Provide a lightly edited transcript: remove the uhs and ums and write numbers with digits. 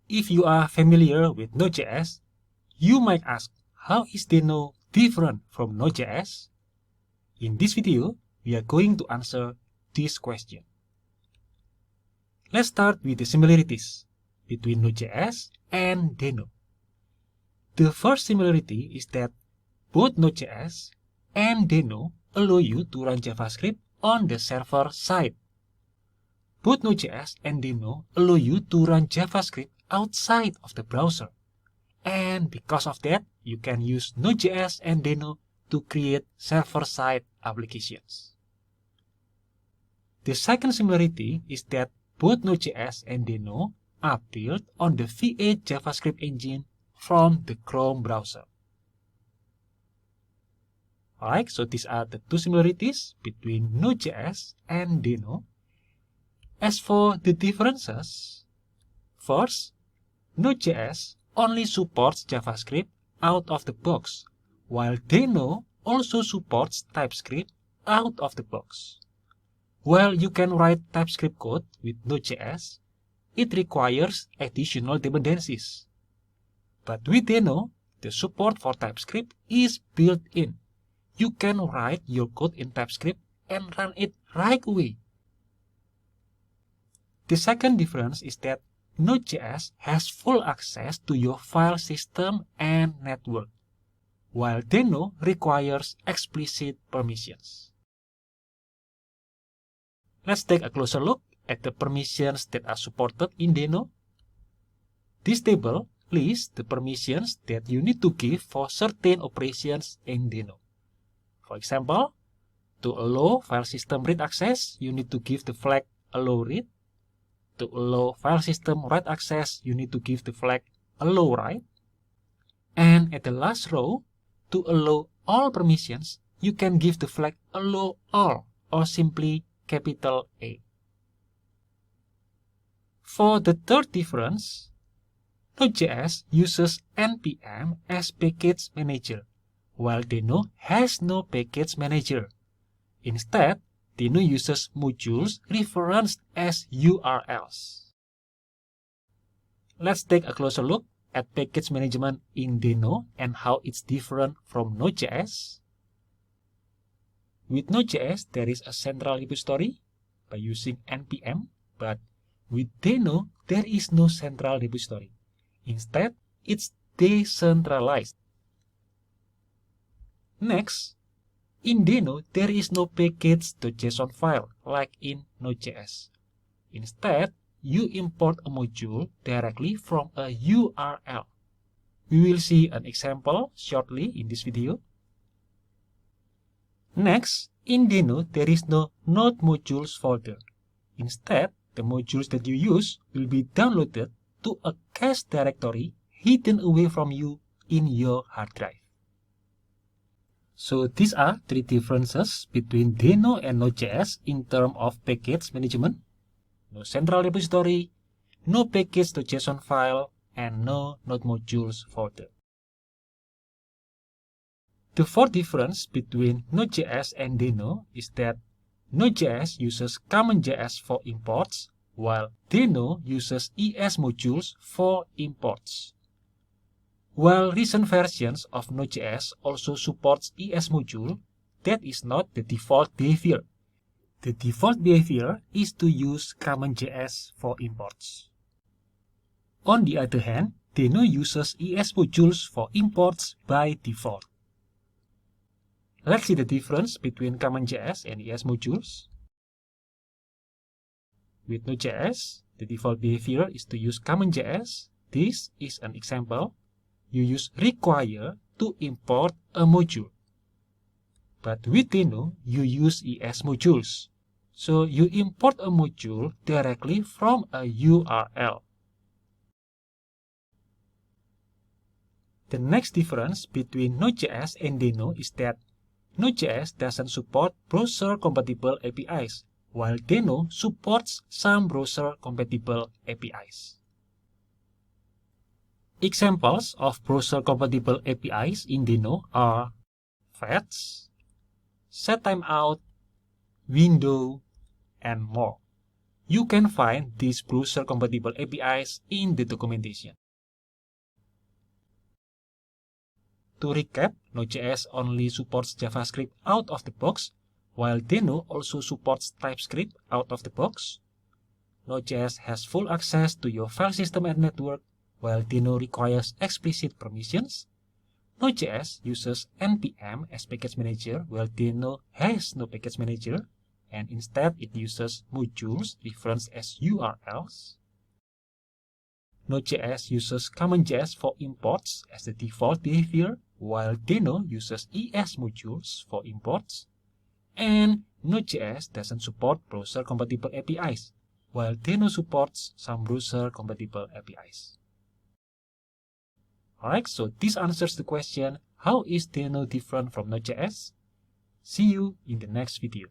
If you are familiar with Node.js, you might ask, how is Deno different from Node.js? In this video, we are going to answer this question. Let's start with the similarities between Node.js and Deno. The first similarity is that both Node.js and Deno allow you to run JavaScript on the server side. Both Node.js and Deno allow you to run JavaScript outside of the browser. And because of that, you can use Node.js and Deno to create server-side applications. The second similarity is that both Node.js and Deno are built on the V8 JavaScript engine from the Chrome browser. Alright, so these are the two similarities between Node.js and Deno. As for the differences, first, Node.js only supports JavaScript out of the box, while Deno also supports TypeScript out of the box. While you can write TypeScript code with Node.js, it requires additional dependencies. But with Deno, the support for TypeScript is built in. You can write your code in TypeScript and run it right away. The second difference is that Node.js has full access to your file system and network, while Deno requires explicit permissions. Let's take a closer look at the permissions that are supported in Deno. This table lists the permissions that you need to give for certain operations in Deno. For example, to allow file system read access, you need to give the flag allow read. To allow file system write access, you need to give the flag allow write. And at the last row, to allow all permissions, you can give the flag allow all or simply capital A. For the third difference, Node.js uses npm as package manager, while Deno has no package manager. Instead, Deno uses modules referenced as URLs. Let's take a closer look at package management in Deno and how it's different from Node.js. With Node.js, there is a central repository by using npm, but with Deno, there is no central repository. Instead, it's decentralized. Next, in Deno, there is no package.json file like in Node.js. Instead, you import a module directly from a URL. We will see an example shortly in this video. Next, in Deno, there is no Node modules folder. Instead, the modules that you use will be downloaded to a cache directory hidden away from you in your hard drive. So these are three differences between Deno and Node.js in terms of package management: no central repository, no package.json file, and no Node modules folder. The fourth difference between Node.js and Deno is that Node.js uses CommonJS for imports, while Deno uses ES modules for imports. While recent versions of Node.js also supports ES module, that is not the default behavior. The default behavior is to use CommonJS for imports. On the other hand, Deno uses ES modules for imports by default. Let's see the difference between CommonJS and ES modules. With Node.js, the default behavior is to use CommonJS. This is an example. You use require to import a module. But with Deno, you use ES modules. So you import a module directly from a URL. The next difference between Node.js and Deno is that Node.js doesn't support browser-compatible APIs, while Deno supports some browser-compatible APIs. Examples of browser-compatible APIs in Deno are fetch, setTimeout, window, and more. You can find these browser-compatible APIs in the documentation. To recap, Node.js only supports JavaScript out of the box, while Deno also supports TypeScript out of the box. Node.js has full access to your file system and network, while Deno requires explicit permissions. Node.js uses NPM as package manager, while Deno has no package manager, and instead it uses modules referenced as URLs. Node.js uses CommonJS for imports as the default behavior, while Deno uses ES modules for imports. And Node.js doesn't support browser-compatible APIs, while Deno supports some browser-compatible APIs. Alright, so this answers the question, how is Deno different from Node.js? See you in the next video.